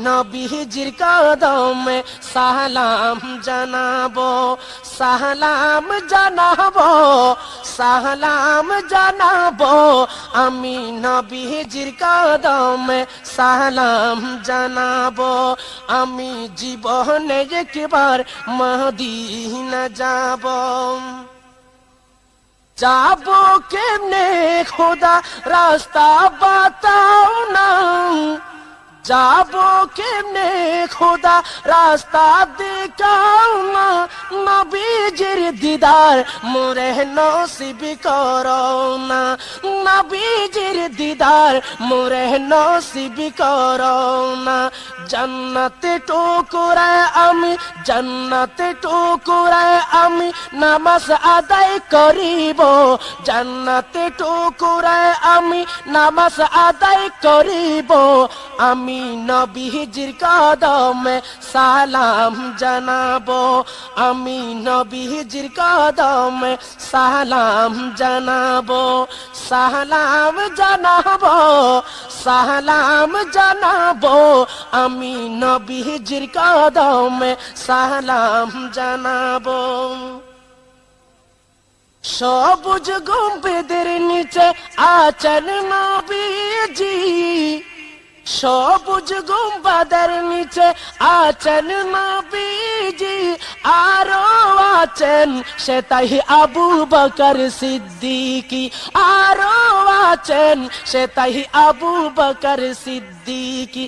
নবীজির কদমে সালাম জানাবো, সালাম জানাবো, সালাম জানাবো। আমি নবীজির কদমে সালাম জানাবো। আমি জীবনে একবার মদিনা যাব। যাবো কেমনে খোদা রাস্তা বাতাও না, যাবো কেমনে খোদা রাস্তা দেখাও না। নবীজির দিদার মোরে নসিব করো না, নবীজির দিদার মোরে নসিব করো না। জান্নাতে টুকুরায় আমি, জান্নাতে টুকুরায় আমি নামাজ আদায় করিব, জান্নাতে টুকুরায় আমি নামাজ আদায় করিব। আমি নবীজির কদমে সালাম জানাবো, আমি নবীজির কদমে সালাম জানাবো, সালাম জানাবো, সালাম জানাবো। আমি নবীজির কদমে সালাম জানাবো। সবুজ গম্বুজের নিচে আছেন নবীজি, সবুজ গম্বুজের নিচে আছেন নবীজি। আরো আছেন সেতাই আবু বকর সিদ্দিকী, আরো আছেন সেতাই আবু বকর সিদ্দিকী।